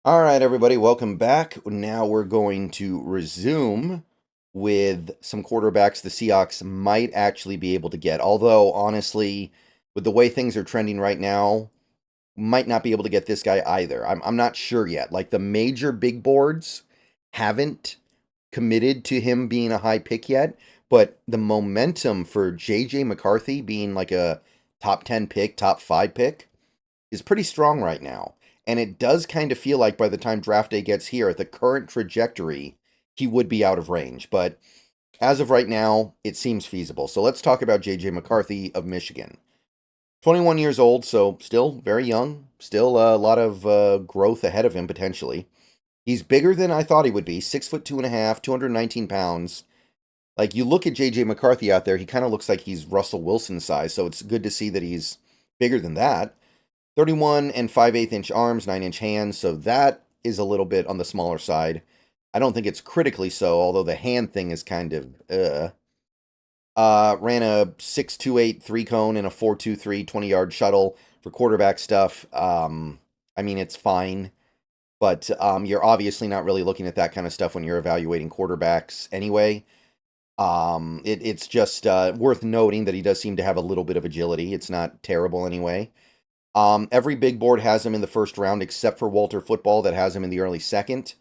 All right, everybody, welcome back. Now we're going to resume with some quarterbacks the Seahawks might actually be able to get. Although, honestly, with the way things are trending right now, might not be able to get this guy either. I'm not sure yet. Like the major big boards haven't committed to him being a high pick yet, but the momentum for JJ McCarthy being like a top 10 pick, top 5 pick is pretty strong right now. And it does kind of feel like by the time draft day gets here, at the current trajectory, he would be out of range. But as of right now, it seems feasible. So let's talk about JJ McCarthy of Michigan. 21 years old, so still very young, still a lot of growth ahead of him potentially. He's bigger than I thought he would be, 6'2" 219 pounds. Like you look at JJ McCarthy out there, he kind of looks like he's Russell Wilson size, so it's good to see that he's bigger than that. 31 and 5/8 inch arms, 9-inch hands, so that is a little bit on the smaller side. I don't think it's critically so, although the hand thing is kind of ran a 6.28 3-cone and a 4.23 20-yard shuttle for quarterback stuff. I mean, it's fine, but you're obviously not really looking at that kind of stuff when you're evaluating quarterbacks anyway. It's just worth noting that he does seem to have a little bit of agility. It's not terrible anyway. Every big board has him in the first round except for Walter Football that has him in the early second.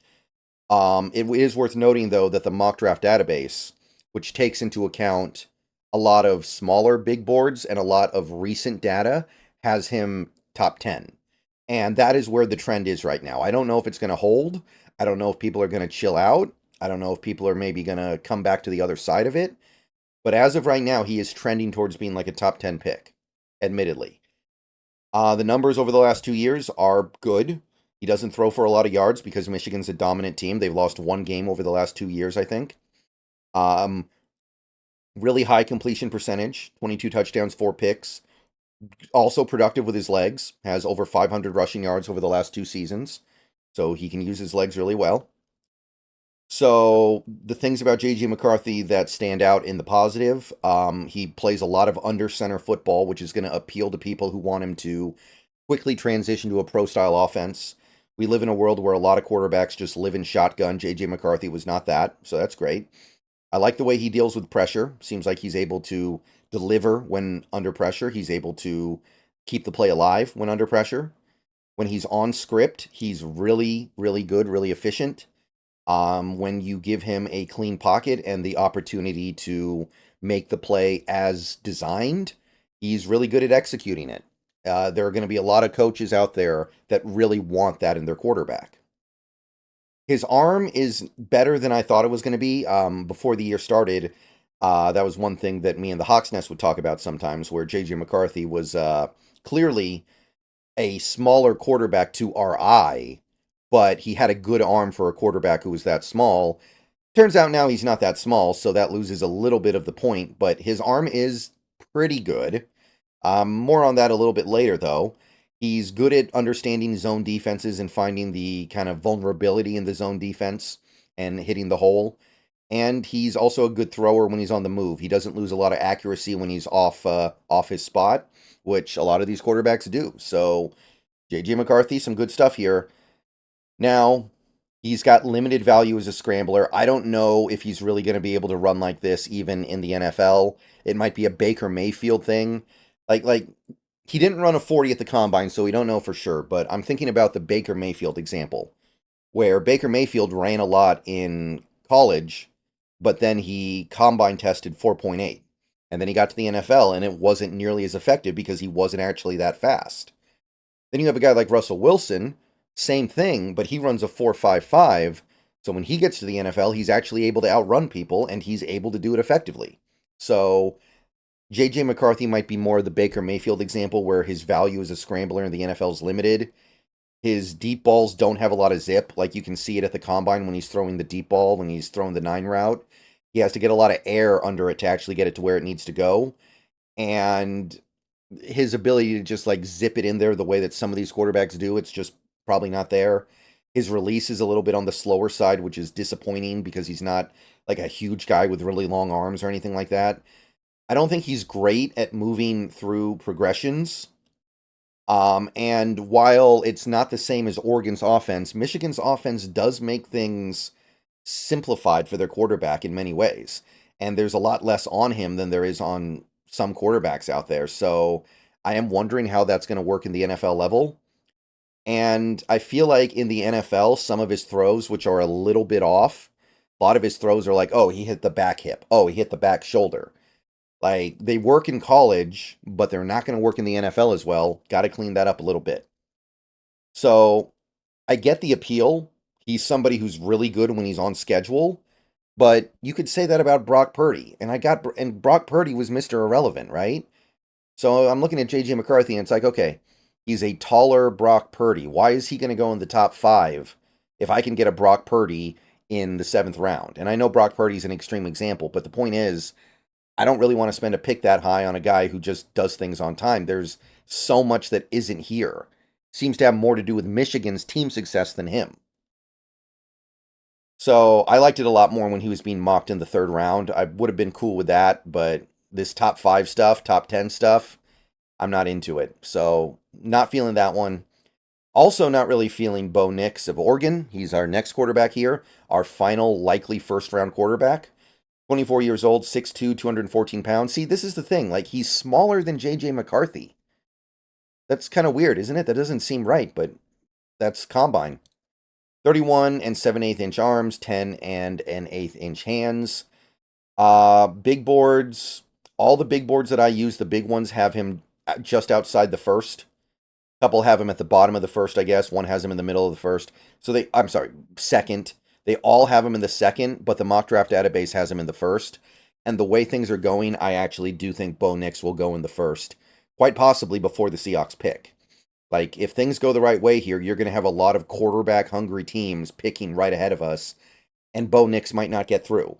It is worth noting, though, that the mock draft database, which takes into account a lot of smaller big boards and a lot of recent data, has him top 10. And that is where the trend is right now. I don't know if it's going to hold. I don't know if people are going to chill out. I don't know if people are maybe going to come back to the other side of it. But as of right now, he is trending towards being like a top 10 pick, admittedly. The numbers over the last 2 years are good. He doesn't throw for a lot of yards because Michigan's a dominant team. They've lost one game over the last 2 years, I think. Um, really high completion percentage, 22 touchdowns, 4 picks. Also productive with his legs, has over 500 rushing yards over the last 2 seasons. So he can use his legs really well. So the things about JJ McCarthy that stand out in the positive, he plays a lot of under center football, which is going to appeal to people who want him to quickly transition to a pro style offense. We live in a world where a lot of quarterbacks just live in shotgun. JJ McCarthy was not that, so that's great. I like the way he deals with pressure. Seems like he's able to deliver when under pressure. He's able to keep the play alive when under pressure. When he's on script, he's really, really good, really efficient. When you give him a clean pocket and the opportunity to make the play as designed, he's really good at executing it. There are going to be a lot of coaches out there that really want that in their quarterback. His arm is better than I thought it was going to be. Before the year started, that was one thing that me and the Hawks Nest would talk about sometimes, where JJ McCarthy was clearly a smaller quarterback to our eye, but he had a good arm for a quarterback who was that small. Turns out now he's not that small, so that loses a little bit of the point, but his arm is pretty good. More on that a little bit later, though. He's good at understanding zone defenses and finding the kind of vulnerability in the zone defense and hitting the hole. And he's also a good thrower when he's on the move. He doesn't lose a lot of accuracy when he's off his spot, which a lot of these quarterbacks do. So JJ McCarthy, some good stuff here. Now, he's got limited value as a scrambler. I don't know if he's really going to be able to run like this even in the NFL. It might be a Baker Mayfield thing. Like he didn't run a 40 at the combine, so we don't know for sure, but I'm thinking about the Baker Mayfield example, where Baker Mayfield ran a lot in college, but then he combine tested 4.8. And then he got to the NFL and it wasn't nearly as effective because he wasn't actually that fast. Then you have a guy like Russell Wilson, same thing, but he runs a 4.55. So when he gets to the NFL, he's actually able to outrun people and he's able to do it effectively. So JJ McCarthy might be more the Baker Mayfield example where his value as a scrambler in the NFL is limited. His deep balls don't have a lot of zip. Like you can see it at the combine when he's throwing the deep ball, when he's throwing the 9 route. He has to get a lot of air under it to actually get it to where it needs to go. And his ability to just like zip it in there the way that some of these quarterbacks do, it's just probably not there. His release is a little bit on the slower side, which is disappointing because he's not like a huge guy with really long arms or anything like that. I don't think he's great at moving through progressions. And while it's not the same as Oregon's offense, Michigan's offense does make things simplified for their quarterback in many ways. And there's a lot less on him than there is on some quarterbacks out there. So I am wondering how that's going to work in the NFL level. And I feel like in the NFL, some of his throws, which are a little bit off, a lot of his throws are like, oh, he hit the back hip. Oh, he hit the back shoulder. Like, they work in college, but they're not going to work in the NFL as well. Got to clean that up a little bit. So I get the appeal. He's somebody who's really good when he's on schedule, but you could say that about Brock Purdy. And Brock Purdy was Mr. Irrelevant, right? So I'm looking at JJ McCarthy and it's like, okay, he's a taller Brock Purdy. Why is he going to go in the top 5 if I can get a Brock Purdy in the 7th round? And I know Brock Purdy's an extreme example, but the point is, I don't really want to spend a pick that high on a guy who just does things on time. There's so much that isn't here. Seems to have more to do with Michigan's team success than him. So I liked it a lot more when he was being mocked in the 3rd round. I would have been cool with that, but this top 5 stuff, top 10 stuff, I'm not into it. So not feeling that one. Also not really feeling Bo Nix of Oregon. He's our next quarterback here, our final likely 1st round quarterback. 24 years old, 6'2", 214 pounds. See, this is the thing. Like, he's smaller than J.J. McCarthy. That's kind of weird, isn't it? That doesn't seem right, but that's combine. 31 and 7/8 inch arms, 10 and an 1/8 inch hands. Big boards. All the big boards that I use, the big ones have him just outside the 1st. A couple have him at the bottom of the 1st, I guess. One has him in the middle of the 1st. So I'm sorry, 2nd. They all have him in the 2nd, but the mock draft database has him in the 1st. And the way things are going, I actually do think Bo Nix will go in the 1st, quite possibly before the Seahawks pick. Like, if things go the right way here, you're going to have a lot of quarterback-hungry teams picking right ahead of us, and Bo Nix might not get through.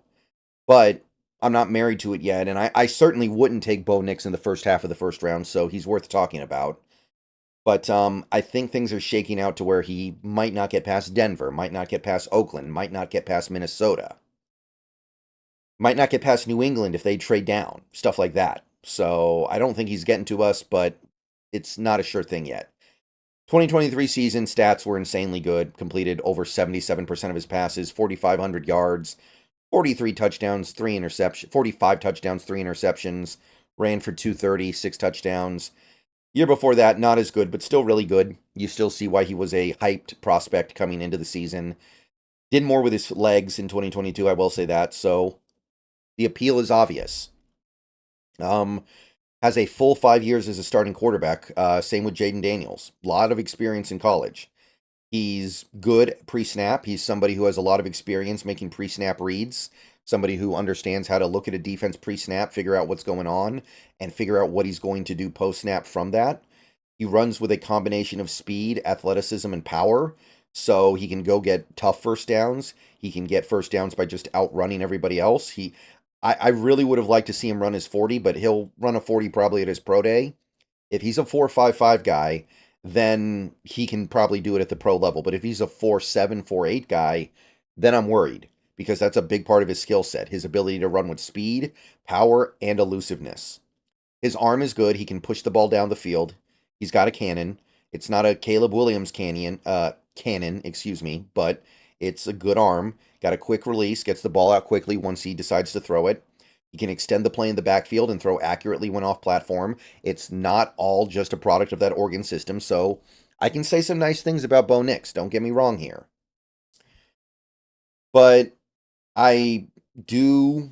But I'm not married to it yet, and I certainly wouldn't take Bo Nix in the first half of the 1st round, so he's worth talking about. But I think things are shaking out to where he might not get past Denver, might not get past Oakland, might not get past Minnesota, might not get past New England if they trade down, stuff like that. So I don't think he's getting to us, but it's not a sure thing yet. 2023 season stats were insanely good. Completed over 77% of his passes, 4,500 yards, 43 touchdowns, 3 interceptions, 45 touchdowns, 3 interceptions, ran for 230, 6 touchdowns. Year before that, not as good, but still really good. You still see why he was a hyped prospect coming into the season. Did more with his legs in 2022, I will say that. So the appeal is obvious. Has a full 5 years as a starting quarterback. Same with Jaden Daniels. A lot of experience in college. He's good pre-snap. He's somebody who has a lot of experience making pre-snap reads. Somebody who understands how to look at a defense pre-snap, figure out what's going on, and figure out what he's going to do post-snap from that. He runs with a combination of speed, athleticism, and power, so he can go get tough first downs. He can get first downs by just outrunning everybody else. I really would have liked to see him run his 40, but he'll run a 40 probably at his pro day. If he's a 4.55 guy, then he can probably do it at the pro level. But if he's a 4.7, 4.8 guy, then I'm worried, because that's a big part of his skill set, his ability to run with speed, power, and elusiveness. His arm is good. He can push the ball down the field. He's got a cannon. It's not a Caleb Williams cannon, but it's a good arm. Got a quick release, gets the ball out quickly once he decides to throw it. He can extend the play in the backfield and throw accurately when off platform. It's not all just a product of that Oregon system, so I can say some nice things about Bo Nix. Don't get me wrong here. But I do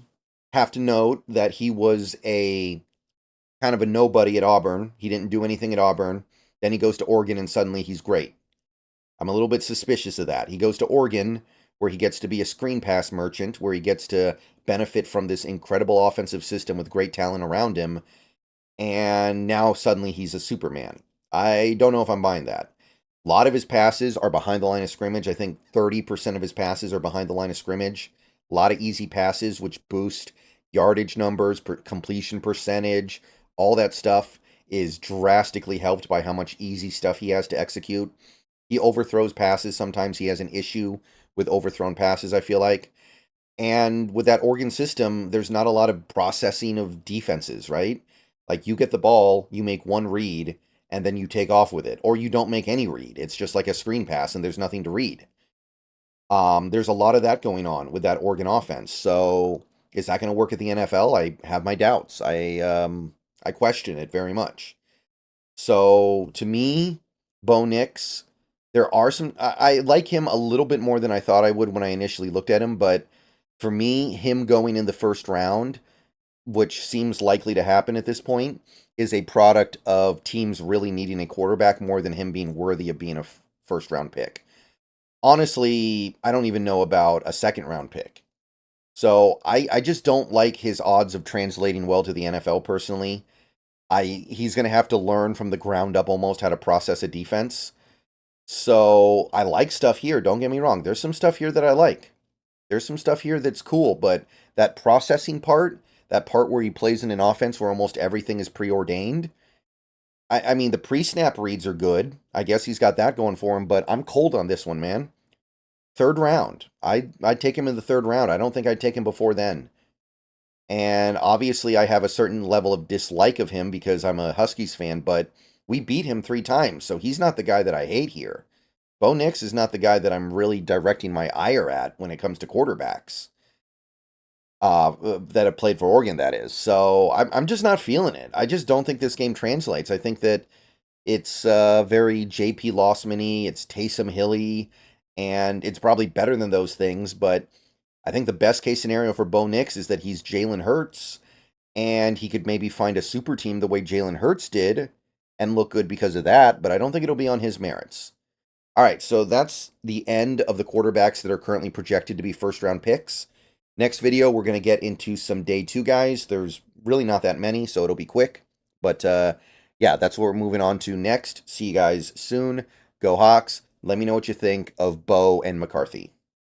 have to note that he was a kind of a nobody at Auburn. He didn't do anything at Auburn. Then he goes to Oregon and suddenly he's great. I'm a little bit suspicious of that. He goes to Oregon where he gets to be a screen pass merchant, where he gets to benefit from this incredible offensive system with great talent around him. And now suddenly he's a Superman. I don't know if I'm buying that. A lot of his passes are behind the line of scrimmage. I think 30% of his passes are behind the line of scrimmage. A lot of easy passes, which boost yardage numbers, completion percentage, all that stuff is drastically helped by how much easy stuff he has to execute. He overthrows passes. Sometimes he has an issue with overthrown passes, I feel like. And with that Oregon system, there's not a lot of processing of defenses, right? Like, you get the ball, you make one read, and then you take off with it, or you don't make any read. It's just like a screen pass and there's nothing to read. There's a lot of that going on with that Oregon offense. So is that going to work at the NFL? I have my doubts. I question it very much. So to me, Bo Nix, there are some. I like him a little bit more than I thought I would when I initially looked at him, but for me, him going in the first round, which seems likely to happen at this point, is a product of teams really needing a quarterback more than him being worthy of being a first round pick. Honestly, I don't even know about a second round pick. So I just don't like his odds of translating well to the NFL personally. He's going to have to learn from the ground up almost how to process a defense. So I like stuff here. Don't get me wrong. There's some stuff here that I like. There's some stuff here that's cool, but that processing part, that part where he plays in an offense where almost everything is preordained, I mean, the pre-snap reads are good. I guess he's got that going for him, but I'm cold on this one, man. Third round. I'd take him in the third round. I don't think I'd take him before then. And obviously, I have a certain level of dislike of him because I'm a Huskies fan, but we beat him 3 times, so he's not the guy that I hate here. Bo Nix is not the guy that I'm really directing my ire at when it comes to quarterbacks that have played for Oregon, that is. So I'm just not feeling it. I just don't think this game translates. I think that it's very J.P. Lossman-y, it's Taysom Hill-y, and it's probably better than those things, but I think the best case scenario for Bo Nix is that he's Jalen Hurts, and he could maybe find a super team the way Jalen Hurts did and look good because of that, but I don't think it'll be on his merits. All right, so that's the end of the quarterbacks that are currently projected to be first-round picks. Next video, we're going to get into some day 2 guys. There's really not that many, so it'll be quick. But yeah, that's what we're moving on to next. See you guys soon. Go Hawks. Let me know what you think of Bo and McCarthy.